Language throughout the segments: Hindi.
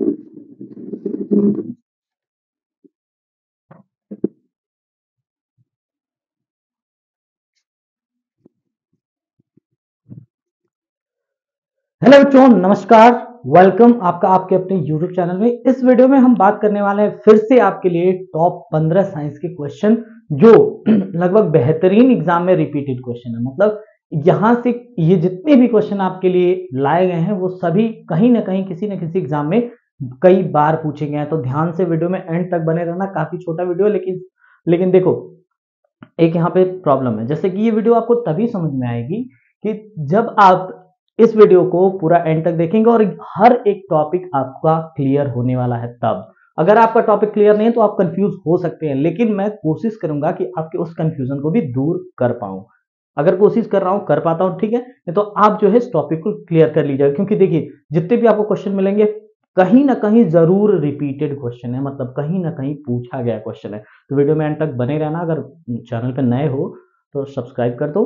हेलो बच्चों, नमस्कार। वेलकम आपका आपके अपने यूट्यूब चैनल में। इस वीडियो में हम बात करने वाले हैं फिर से आपके लिए टॉप 15 साइंस के क्वेश्चन जो लगभग बेहतरीन एग्जाम में रिपीटेड क्वेश्चन है। मतलब यहां से ये जितने भी क्वेश्चन आपके लिए लाए गए हैं वो सभी कहीं ना कहीं किसी न किसी एग्जाम में कई बार पूछे गए हैं। तो ध्यान से वीडियो में एंड तक बने रहना। काफी छोटा वीडियो है, लेकिन देखो एक यहाँ पे प्रॉब्लम है। जैसे कि ये वीडियो आपको तभी समझ में आएगी कि जब आप इस वीडियो को पूरा एंड तक देखेंगे और हर एक टॉपिक आपका क्लियर होने वाला है। तब अगर आपका टॉपिक क्लियर नहीं है तो आप कंफ्यूज हो सकते हैं, लेकिन मैं कोशिश करूंगा कि आपके उस कंफ्यूजन को भी दूर कर पाऊं। अगर कोशिश कर रहा हूं कर पाता हूं ठीक है, नहीं तो आप जो है इस टॉपिक को क्लियर कर लीजिएगा। क्योंकि देखिए जितने भी आपको क्वेश्चन मिलेंगे कहीं ना कहीं जरूर रिपीटेड क्वेश्चन है, मतलब कहीं ना कहीं पूछा गया क्वेश्चन है। तो वीडियो में एंड तक बने रहना। अगर चैनल पर नए हो तो सब्सक्राइब कर दो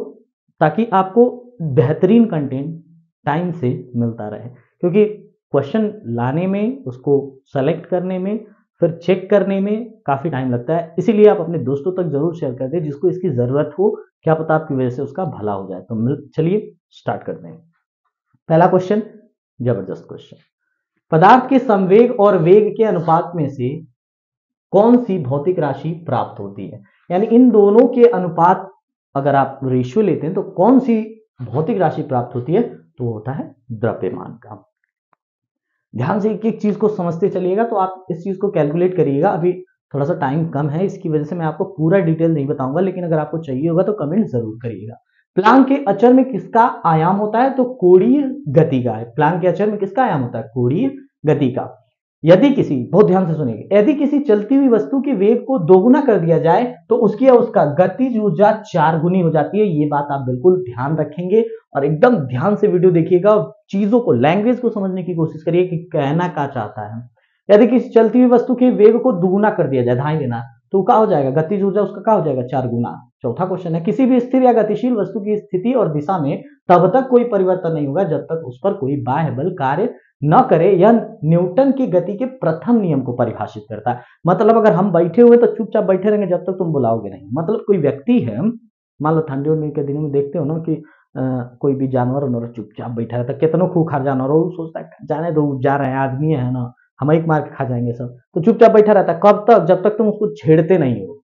ताकि आपको बेहतरीन कंटेंट टाइम से मिलता रहे। क्योंकि क्वेश्चन लाने में, उसको सेलेक्ट करने में, फिर चेक करने में काफी टाइम लगता है। इसीलिए आप अपने दोस्तों तक जरूर शेयर कर दें जिसको इसकी जरूरत हो। क्या पता आपकी वजह से उसका भला हो जाए। तो चलिए स्टार्ट करते हैं। पहला क्वेश्चन, जबरदस्त क्वेश्चन। पदार्थ के संवेग और वेग के अनुपात में से कौन सी भौतिक राशि प्राप्त होती है? यानी इन दोनों के अनुपात अगर आप रेशियो लेते हैं तो कौन सी भौतिक राशि प्राप्त होती है? तो होता है द्रव्यमान का। ध्यान से एक एक चीज को समझते चलिएगा तो आप इस चीज को कैलकुलेट करिएगा। अभी थोड़ा सा टाइम कम है, इसकी वजह से मैं आपको पूरा डिटेल नहीं बताऊंगा, लेकिन अगर आपको चाहिए होगा तो कमेंट जरूर करिएगा। प्लांक के अचर में किसका आयाम होता है? तो कोणीय गति का है। प्लांक के अचर में किसका आयाम होता है? कोणीय गति का। यदि किसी, बहुत ध्यान से सुनिएगा, यदि किसी चलती हुई वस्तु के वेग को दोगुना कर दिया जाए तो उसकी या उसका गतिज ऊर्जा 4 गुनी हो जाती है। ये बात आप बिल्कुल ध्यान रखेंगे और एकदम ध्यान से वीडियो देखिएगा और चीजों को, लैंग्वेज को समझने की कोशिश करिए कि कहना क्या चाहता है। यदि किसी चलती हुई वस्तु के वेग को दुगुना कर दिया जाए, ध्यान देना, तो क्या हो जाएगा? गतिज ऊर्जा उसका क्या हो जाएगा? 4 गुना। चौथा क्वेश्चन है, किसी भी स्थिर या गतिशील वस्तु की स्थिति और दिशा में तब तक कोई परिवर्तन नहीं होगा जब तक उस पर कोई बाह्य बल कार्य न करे। यह न्यूटन की गति के प्रथम नियम को परिभाषित करता है। मतलब अगर हम बैठे हुए तो चुपचाप बैठे रहेंगे जब तक तुम बुलाओगे नहीं। मतलब कोई व्यक्ति है, मान लो ठंडी उंडी के दिनों में देखते हो ना कि कोई भी जानवर उन्होंने चुपचाप बैठा रहता है, कितनों खूंखार जानवर हो, सोचता है जाने दो, जा रहे हैं, आदमी है ना, हम एक मार के खा जाएंगे सब, तो चुपचाप बैठा रहता है। कब तक? जब तक तुम उसको छेड़ते नहीं हो।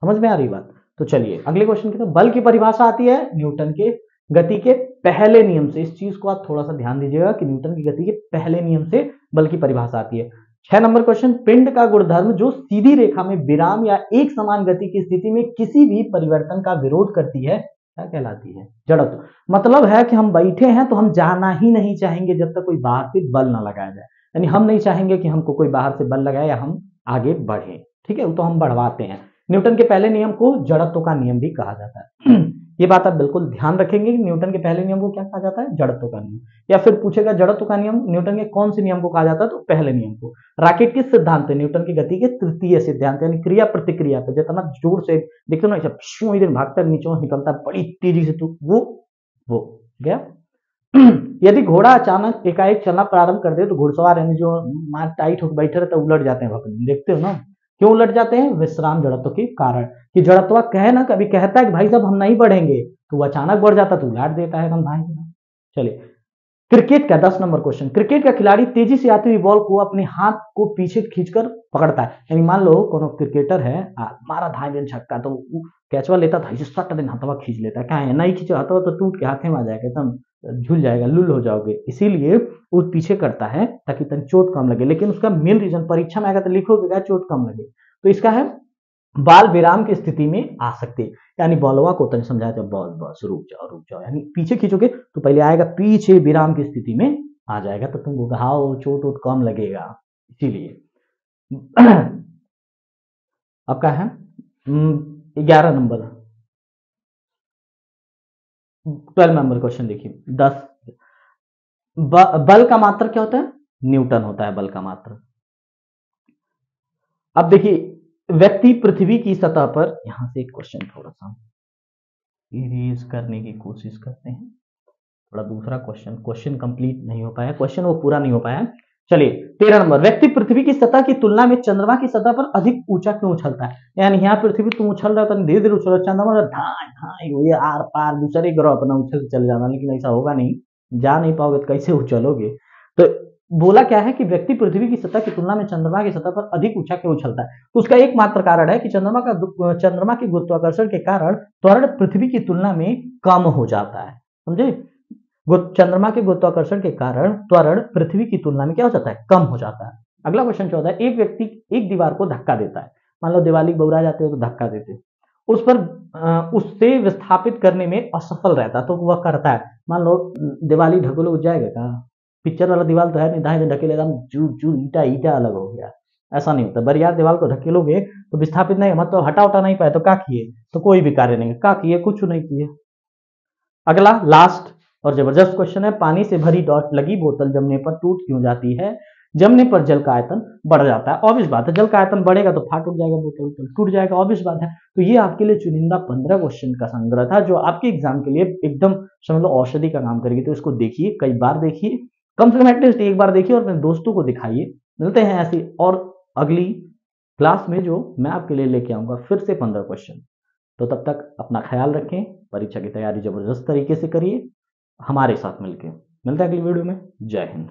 समझ में आ रही बात? तो चलिए अगले क्वेश्चन की तरफ। बल की परिभाषा आती है न्यूटन के गति के पहले नियम से। इस चीज को आप थोड़ा सा ध्यान दीजिएगा कि न्यूटन की गति के पहले नियम से बल की परिभाषा आती है। 6 नंबर क्वेश्चन, पिंड का गुणधर्म जो सीधी रेखा में विराम या एक समान गति की स्थिति में किसी भी परिवर्तन का विरोध करती है, क्या कहलाती है? जड़त्व। मतलब है कि हम बैठे हैं तो हम जाना ही नहीं चाहेंगे जब तक कोई बाहर से बल ना लगाया जाए। यानी हम नहीं चाहेंगे कि हमको कोई बाहर से बल लगाए या हम आगे बढ़े, ठीक है, वो तो हम बढ़वाते हैं। न्यूटन के पहले नियम को जड़त्व का नियम भी कहा जाता है। ये बात आप बिल्कुल ध्यान रखेंगे कि न्यूटन के पहले नियम को क्या कहा जाता है? जड़त्व का नियम। या फिर पूछेगा जड़त्व का नियम न्यूटन के कौन से नियम को कहा जाता है? तो पहले नियम को। रॉकेट किस सिद्धांत पे? न्यूटन की गति के तृतीय सिद्धांत, यानी क्रिया प्रतिक्रिया पे। जितना जोर से देखते हो ना, इधर भागता नीचे निकलता बड़ी तेजी से, तो वो गया। यदि घोड़ा अचानक एकाएक चलना प्रारंभ कर दे तो घुड़सवार यानी जो मार टाइट होकर बैठे रहते उलट जाते हैं। देखते हो ना क्यों उलट जाते हैं? विश्राम जड़त्व के कारण। कि जड़त्व कहे ना, कभी कहता है कि भाई साहब हम नहीं बढ़ेंगे, तो वो अचानक बढ़ जाता तो उलट देता है हम भाई। चलिए क्रिकेट का 10 नंबर क्वेश्चन। क्रिकेट का खिलाड़ी तेजी से आती हुई बॉल को अपने हाथ को पीछे खींचकर पकड़ता है। यानी मान लो कोनो क्रिकेटर है, मारा धाई दिन छक्का, तो कैचवा लेता था, सट दिन हाथवा खींच लेता है। क्या है? नहीं खींचो हाथवा तो टूट के हाथे में आ जाएगा, एकदम झूल जाएगा, लुल हो जाओगे। इसीलिए वो पीछे करता है ताकि तन चोट कम लगे। लेकिन उसका मेन रीजन परीक्षा में आएगा तो लिखोगे चोट कम लगे, तो इसका है बाल विराम की स्थिति में आ सकते। यानी बॉलवा को तन समझाया जाए, बॉल बस रुक जाओ रुक जाओ, यानी पीछे खींचोगे तो पहले आएगा पीछे विराम की स्थिति में आ जाएगा, तो तुमको घाव चोट वोट कम लगेगा। इसीलिए आपका है 11 नंबर, 12 नंबर क्वेश्चन देखिए। 10 बल का मात्रक क्या होता है? न्यूटन होता है बल का मात्रक। अब देखिए व्यक्ति पृथ्वी की सतह पर, यहां से एक क्वेश्चन थोड़ा सा इरेज करने की कोशिश करते हैं। थोड़ा दूसरा क्वेश्चन कंप्लीट नहीं हो पाया, क्वेश्चन वो पूरा नहीं हो पाया। चलिए 13 नंबर, व्यक्ति पृथ्वी की सतह की तुलना में चंद्रमा की सतह पर अधिक ऊंचा क्यों उछलता है? यानी यहाँ पृथ्वी तुम उछल रहे हो तो धीरे धीरे उछलो, चंद्रमा ढाई ढाई ये आर पार दूसरे ग्रह अपना उछल के चले जाना, लेकिन ऐसा होगा नहीं, जा नहीं पाओगे तो कैसे उछलोगे। तो बोला क्या है कि व्यक्ति पृथ्वी की सतह की तुलना में चंद्रमा की सतह पर अधिक ऊंचा क्यों उछलता है? तो उसका एकमात्र कारण है कि चंद्रमा के गुरुत्वाकर्षण के कारण त्वरण पृथ्वी की तुलना में कम हो जाता है, समझे? चंद्रमा के गुरुत्वाकर्षण के कारण त्वरण पृथ्वी की तुलना में क्या हो जाता है? कम हो जाता है। अगला क्वेश्चन 14, एक व्यक्ति एक दीवार को धक्का देता है, मान लो दिवाली बौरा जाते हो तो धक्का देते, उस पर उससे विस्थापित करने में असफल रहता तो वह करता है, मान लो दिवाली ढकेलो हो जाएगा क्या? पिक्चर वाला दीवार तो है नहीं, दाएं ढकेले एकदम चू चू ईटा ईटा अलग हो गया, ऐसा नहीं होता। बरियार दीवार को ढकेलोगे तो विस्थापित नहीं, मतलब हटा उठा नहीं पाए तो क्या किए? तो कोई भी कार्य नहीं, क्या किए? कुछ नहीं किए। अगला लास्ट और जबरदस्त क्वेश्चन है, पानी से भरी डॉट लगी बोतल जमने पर टूट क्यों जाती है? जमने पर जल का आयतन बढ़ जाता है, ऑब्वियस बात है, जल का आयतन बढ़ेगा तो फाट उठ जाएगा, बोतल टूट जाएगा, ऑब्वियस बात है। तो ये आपके लिए चुनिंदा 15 क्वेश्चन का संग्रह था जो आपके एग्जाम के लिए एकदम समझ लो औषधि का काम करेगी। तो इसको देखिए, कई बार देखिए, कम से कम एटलीस्ट एक बार देखिए और अपने दोस्तों को दिखाइए। मिलते हैं ऐसी और अगली क्लास में जो मैं आपके लिए लेके आऊंगा फिर से 15 क्वेश्चन। तो तब तक अपना ख्याल रखें, परीक्षा की तैयारी जबरदस्त तरीके से करिए हमारे साथ मिलकर। मिलते हैं अगली वीडियो में। जय हिंद।